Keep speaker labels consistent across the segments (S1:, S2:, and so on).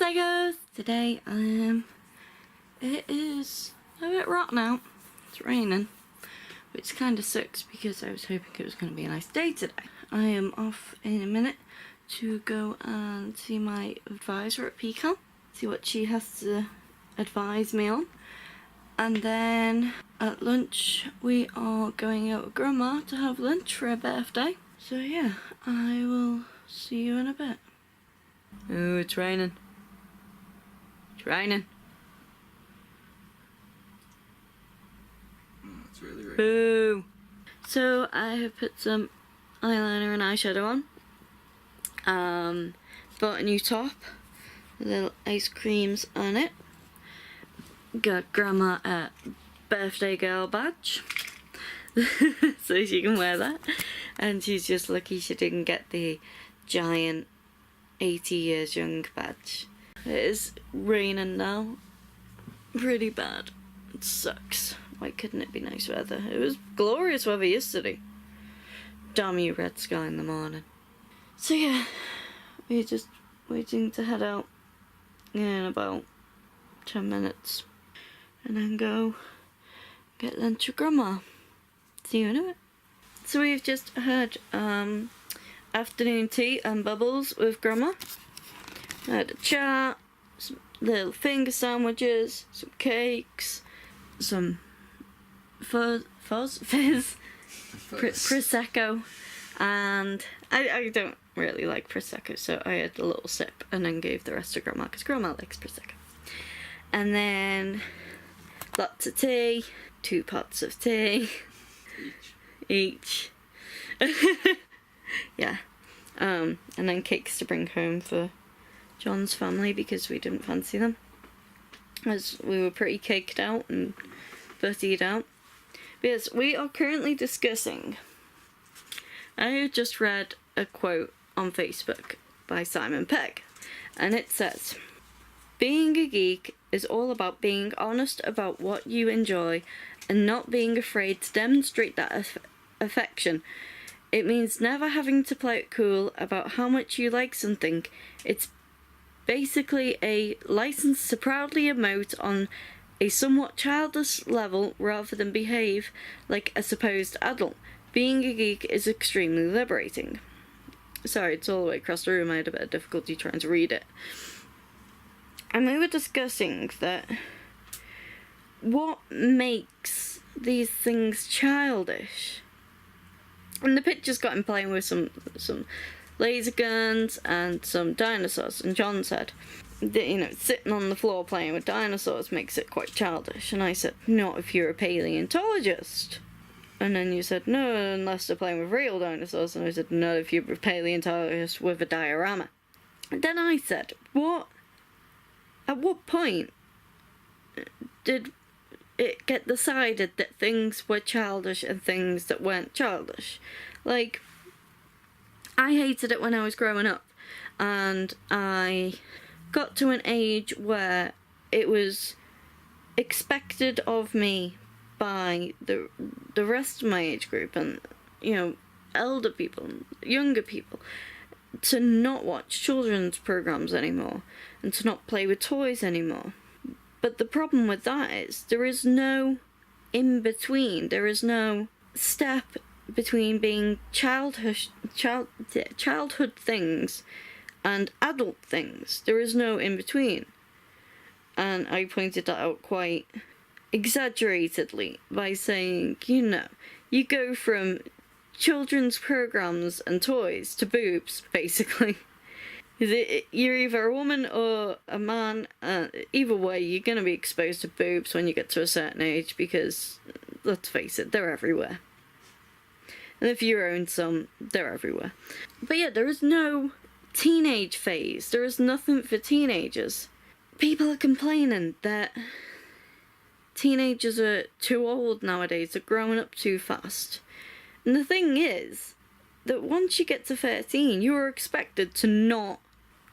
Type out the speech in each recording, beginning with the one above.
S1: up, psychos? Today it is a bit rotten out. It's raining, which kind of sucks because I was hoping it was going to be a nice day today. I am off in a minute to go and see my advisor at Pegg, see what she has to advise me on. And then at lunch we are going out with Grandma to have lunch for her birthday. So yeah, I will see you in a bit. Oh, it's raining. It's raining.
S2: Oh, it's really raining.
S1: Boo! So I have put some eyeliner and eyeshadow on. Bought a new top. Little ice creams on it. Got Grandma a birthday girl badge. So she can wear that. And she's just lucky she didn't get the giant 80 years young badge. It is raining now. Pretty bad. It sucks. Why couldn't it be nice weather? It was glorious weather yesterday. Damn you, red sky in the morning. So yeah, we're just waiting to head out in about 10 minutes. And then go get lunch with Grandma. See you in a bit. So we've just had afternoon tea and bubbles with Grandma. I had a chat, some little finger sandwiches, some cakes, some fizz, Prosecco, and I don't really like Prosecco, so I had a little sip and then gave the rest to Grandma because Grandma likes Prosecco. And then lots of tea, 2 pots of tea each. Yeah. And then cakes to bring home for John's family because we didn't fancy them, as we were pretty caked out and buttied out. But yes, we are currently discussing, I have just read a quote on Facebook by Pegg, and it says, "Being a geek is all about being honest about what you enjoy and not being afraid to demonstrate that affection. It means never having to play it cool about how much you like something. It's basically a license to proudly emote on a somewhat childish level rather than behave like a supposed adult. Being a geek is extremely liberating." Sorry, it's all the way across the room. I had a bit of difficulty trying to read it. And we were discussing that what makes these things childish. And the pictures got him playing with some laser guns and some dinosaurs. And John said that, sitting on the floor playing with dinosaurs makes it quite childish. And I said, not if you're a paleontologist. And then you said, no, unless they're playing with real dinosaurs. And I said, no, if you're a paleontologist with a diorama. And then I said, at what point did it get decided that things were childish and things that weren't childish? Like, I hated it when I was growing up, and I got to an age where it was expected of me by the rest of my age group and, elder people, younger people, to not watch children's programs anymore and to not play with toys anymore. But the problem with that is there is no in-between. There is no step between being childhood things and adult things. There is no in-between. And I pointed that out quite exaggeratedly by saying, you go from children's programs and toys to boobs, basically. You're either a woman or a man. Either way, you're going to be exposed to boobs when you get to a certain age because, let's face it, they're everywhere. And if you own some, they're everywhere. But yeah, there is no teenage phase. There is nothing for teenagers. People are complaining that teenagers are too old nowadays. They're growing up too fast. And the thing is that once you get to 13, you are expected to not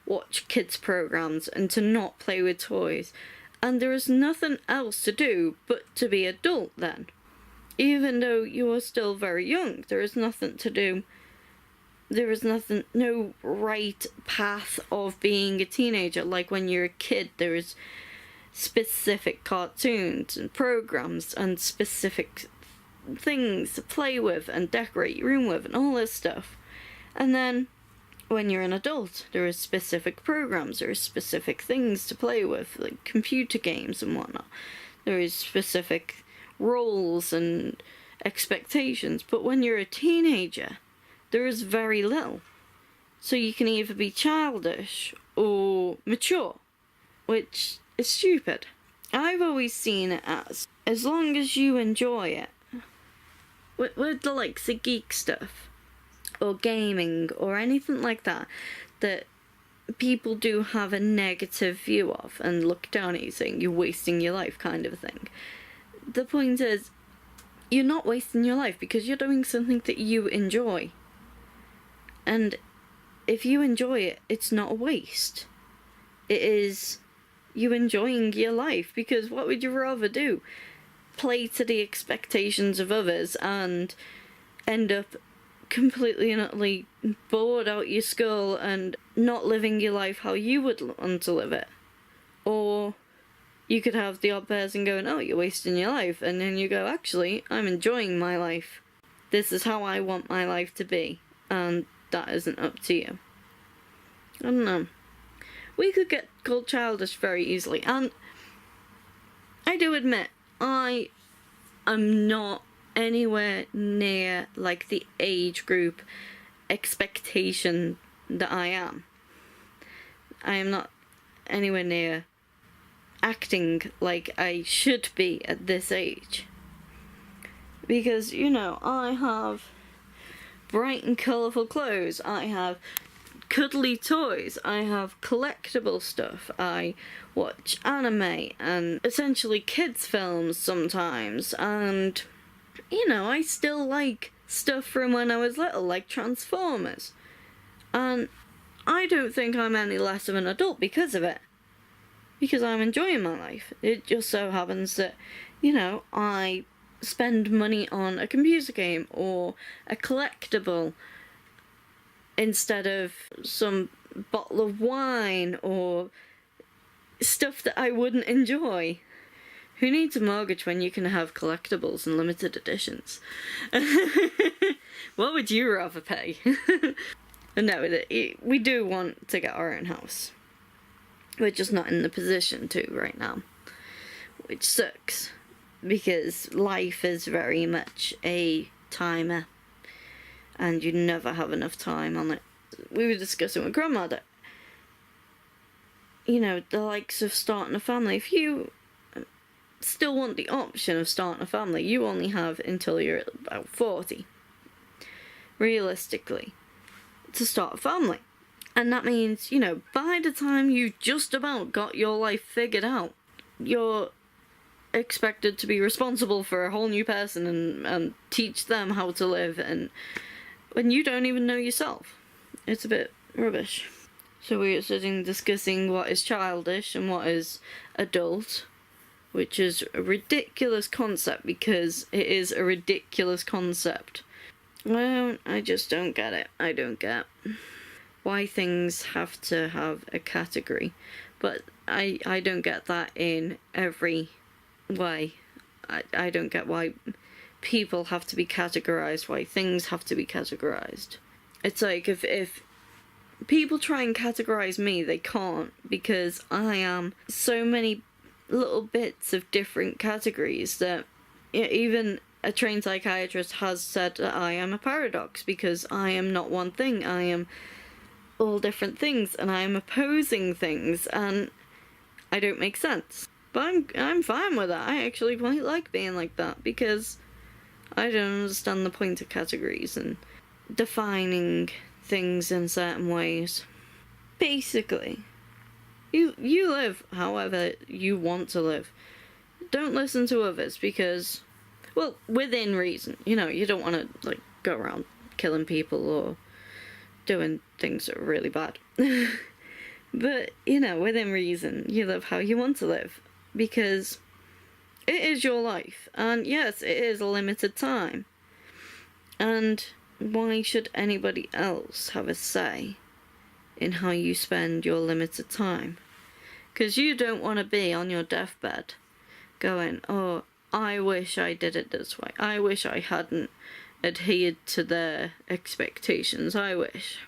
S1: watch kids' programs and to not play with toys. And there is nothing else to do but to be adult then. Even though you are still very young, there is nothing to do there is no right path of being a teenager. Like when you're a kid, there is specific cartoons and programs and specific things to play with and decorate your room with and all this stuff. And then when you're an adult, there is specific programs, there is specific things to play with, like computer games and whatnot. There is specific roles and expectations. But when you're a teenager, there is very little. So you can either be childish or mature, which is stupid. I've always seen it as long as you enjoy it, with the likes of geek stuff, or gaming, or anything like that, that people do have a negative view of and look down at you saying you're wasting your life kind of thing. The point is, you're not wasting your life because you're doing something that you enjoy. And if you enjoy it, it's not a waste. It is you enjoying your life, because what would you rather do? Play to the expectations of others and end up completely and utterly bored out your skull and not living your life how you would want to live it? Or you could have the odd person going, oh, you're wasting your life, and then you go, actually, I'm enjoying my life. This is how I want my life to be, and that isn't up to you. I don't know. We could get called childish very easily, and I do admit, I am not anywhere near like the age group expectation that I am. I am not anywhere near acting like I should be at this age. Because, you know, I have bright and colourful clothes, I have cuddly toys, I have collectible stuff, I watch anime and essentially kids films sometimes, and you know, I still like stuff from when I was little, like Transformers, and I don't think I'm any less of an adult because of it, because I'm enjoying my life. It just so happens that, you know, I spend money on a computer game or a collectible instead of some bottle of wine or stuff that I wouldn't enjoy. Who needs a mortgage when you can have collectibles and limited editions? What would you rather pay? No, we do want to get our own house. We're just not in the position to right now, which sucks, because life is very much a timer, and you never have enough time on it. We were discussing with Grandma that, you know, the likes of starting a family, if you still want the option of starting a family, you only have until you're about 40, realistically, to start a family. And that means, you know, by the time you just about got your life figured out, you're expected to be responsible for a whole new person and teach them how to live, and when you don't even know yourself. It's a bit rubbish. So we are sitting discussing what is childish and what is adult, which is a ridiculous concept, because it is a ridiculous concept. Well, I just don't get it. I don't get why things have to have a category. But I don't get that in every way. I don't get why people have to be categorized, why things have to be categorized. It's like, if people try and categorize me, they can't, because I am so many little bits of different categories that, you know, even a trained psychiatrist has said that I am a paradox, because I am not one thing, I am all different things, and I am opposing things, and I don't make sense. But I'm fine with that. I actually quite like being like that, because I don't understand the point of categories and defining things in certain ways. Basically, you live however you want to live. Don't listen to others, because, well, within reason. You know, you don't want to, like, go around killing people or doing things that are really bad. But, you know, within reason, you live how you want to live, because it is your life, and yes, it is a limited time. And why should anybody else have a say in how you spend your limited time? Because you don't want to be on your deathbed going, oh, I wish I did it this way. I wish I hadn't adhered to their expectations. I wish.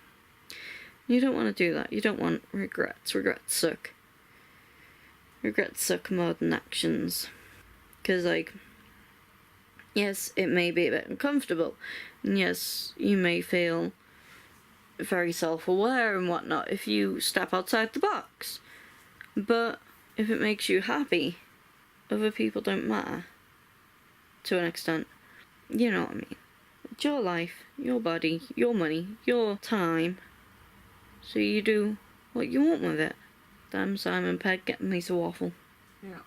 S1: You don't want to do that. You don't want regrets. Regrets suck. Regrets suck more than actions. Because, like, yes, it may be a bit uncomfortable. And yes, you may feel very self-aware and whatnot if you step outside the box. But if it makes you happy, other people don't matter. To an extent. You know what I mean. It's your life, your body, your money, your time. So you do what you want with it. Damn Simon Pegg getting me to waffle.
S2: Yeah.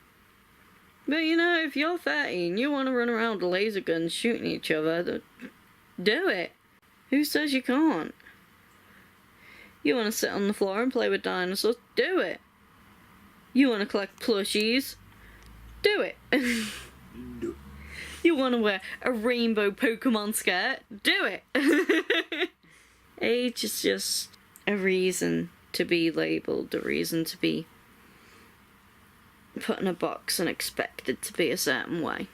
S1: But you know, if you're 30 and you want to run around with laser guns shooting each other, do it. Who says you can't? You want to sit on the floor and play with dinosaurs? Do it. You want to collect plushies? Do it.
S2: Do it.
S1: You want to wear a rainbow Pokemon skirt? Do it. Age is just a reason to be labelled, a reason to be put in a box and expected to be a certain way.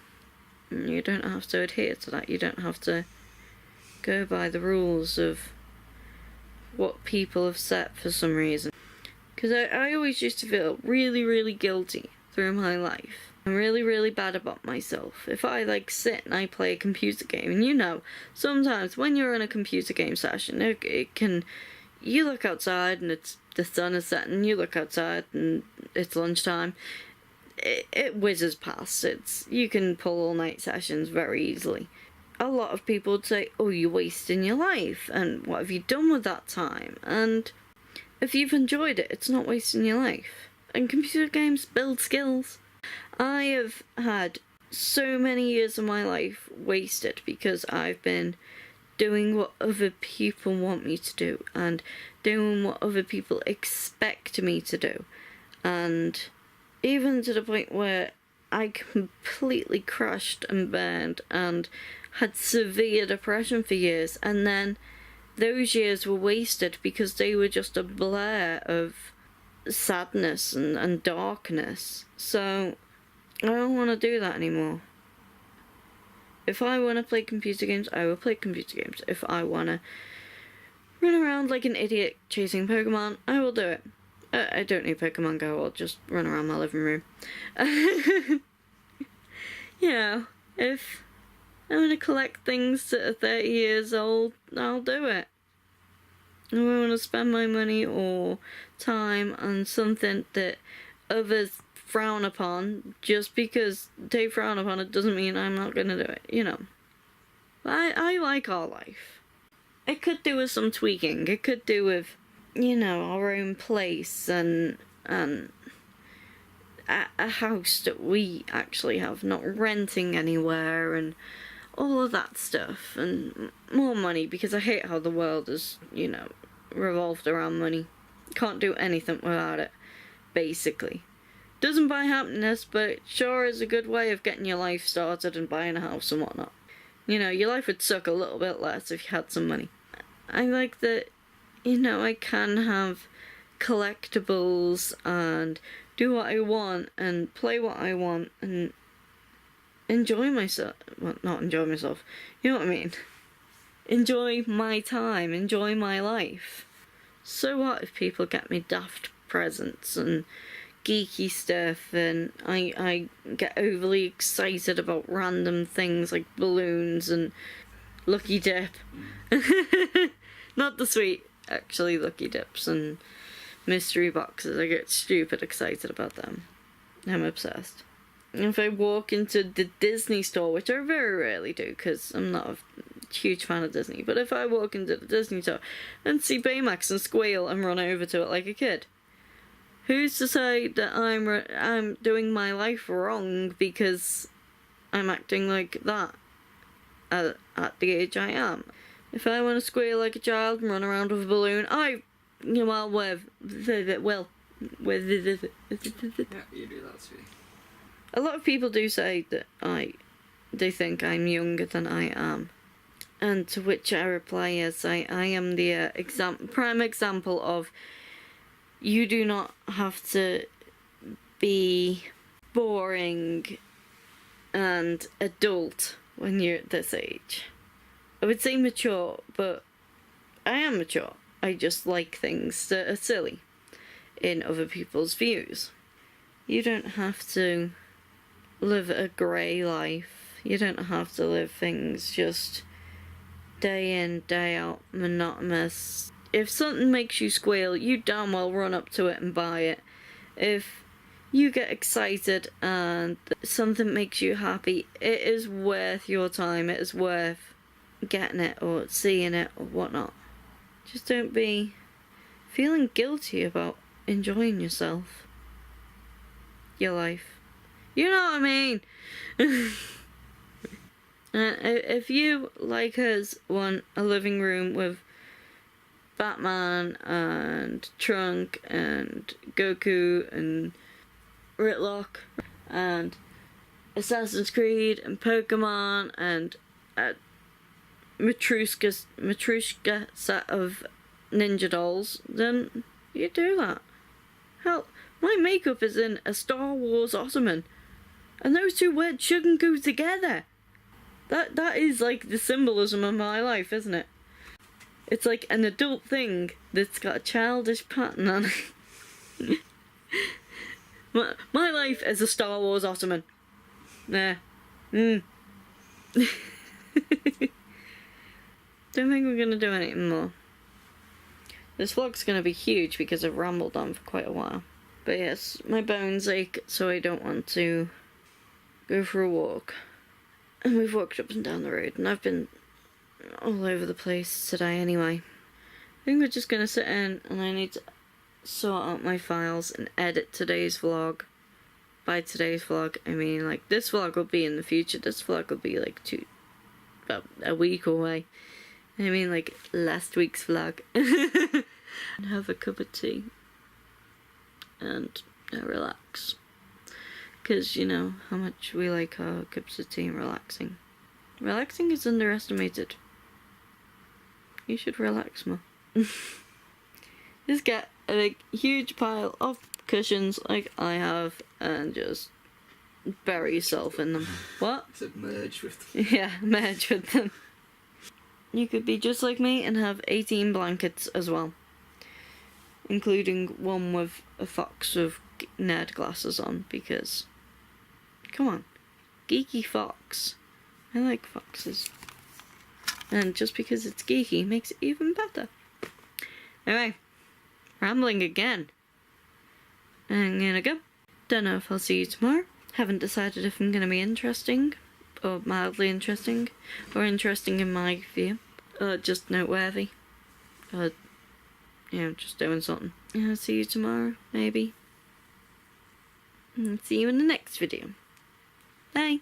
S1: And you don't have to adhere to that. You don't have to go by the rules of what people have set for some reason. Because I always used to feel really, really guilty through my life. I'm really, really bad about myself. If I, like, sit and I play a computer game, and you know, sometimes when you're in a computer game session, it can... You look outside and the sun is setting, you look outside and it's lunchtime. It whizzes past. You can pull all-night sessions very easily. A lot of people would say, oh, you're wasting your life, and what have you done with that time? And if you've enjoyed it, it's not wasting your life. And computer games build skills. I have had so many years of my life wasted because I've been doing what other people want me to do and doing what other people expect me to do. And even to the point where I completely crushed and burned and had severe depression for years, and then those years were wasted because they were just a blur of sadness and darkness. So I don't want to do that anymore. If I want to play computer games, I will play computer games. If I want to run around like an idiot chasing Pokemon, I will do it. I don't need Pokemon Go, I'll just run around my living room. You know, if I want to collect things that are 30 years old, I'll do it. If I want to spend my money or time on something that others frown upon, just because they frown upon it doesn't mean I'm not gonna do it, you know. I like our life. It could do with some tweaking. It could do with, you know, our own place and a house that we actually have, not renting anywhere and all of that stuff, and more money, because I hate how the world is, you know, revolved around money. Can't do anything without it, basically. Doesn't buy happiness, but it sure is a good way of getting your life started and buying a house and whatnot. You know, your life would suck a little bit less if you had some money. I like that, you know, I can have collectibles and do what I want and play what I want and enjoy myself. Well, not enjoy myself. You know what I mean? Enjoy my time. Enjoy my life. So what if people get me daft presents and geeky stuff, and I get overly excited about random things like balloons and Lucky Dip. Not the sweet, actually, Lucky Dips and mystery boxes. I get stupid excited about them. I'm obsessed. If I walk into the Disney store, which I very rarely do because I'm not a huge fan of Disney, but if I walk into the Disney store and see Baymax and squeal and run over to it like a kid, who's to say that I'm doing my life wrong because I'm acting like that at the age I am? If I want to squeal like a child and run around with a balloon,
S2: Yeah, you do that, sweetie.
S1: A lot of people do say that they think I'm younger than I am. And to which I reply, yes, I am the prime example of you do not have to be boring and adult when you're at this age. I would say mature, but I am mature. I just like things that are silly in other people's views. You don't have to live a grey life. You don't have to live things just day in, day out, monotonous. If something makes you squeal, you damn well run up to it and buy it. If you get excited and something makes you happy, it is worth your time. It is worth getting it or seeing it or whatnot. Just don't be feeling guilty about enjoying yourself. Your life. You know what I mean? If you, like us, want a living room with Batman and Trunk and Goku and Ritlock and Assassin's Creed and Pokemon and a Matryoshka set of ninja dolls, then you do that. Hell, my makeup is in a Star Wars ottoman, and those two words shouldn't go together. That is like the symbolism of my life, isn't it? It's like an adult thing that's got a childish pattern on it. my life is a Star Wars ottoman. There. Don't think we're gonna do anything more. This vlog's gonna be huge because I've rambled on for quite a while. But yes, my bones ache, so I don't want to go for a walk. And we've walked up and down the road, and I've been all over the place today anyway. I think we're just gonna sit in, and I need to sort out my files and edit today's vlog. By today's vlog, I mean like this vlog will be in the future. This vlog will be like about a week away. I mean like last week's vlog. And have a cup of tea and relax. Because you know how much we like our cups of tea and relaxing. Relaxing is underestimated. You should relax more. Just get a big, huge pile of cushions like I have and just bury yourself in them. What?
S2: I said merge with them.
S1: Yeah, merge with them. You could be just like me and have 18 blankets as well. Including one with a fox with nerd glasses on, because come on, geeky fox. I like foxes. And just because it's geeky makes it even better. Anyway, rambling again. I'm gonna go. Don't know if I'll see you tomorrow. Haven't decided if I'm gonna be interesting, or mildly interesting, or interesting in my view, or just noteworthy, or, you know, just doing something. I'll see you tomorrow, maybe. And see you in the next video. Bye.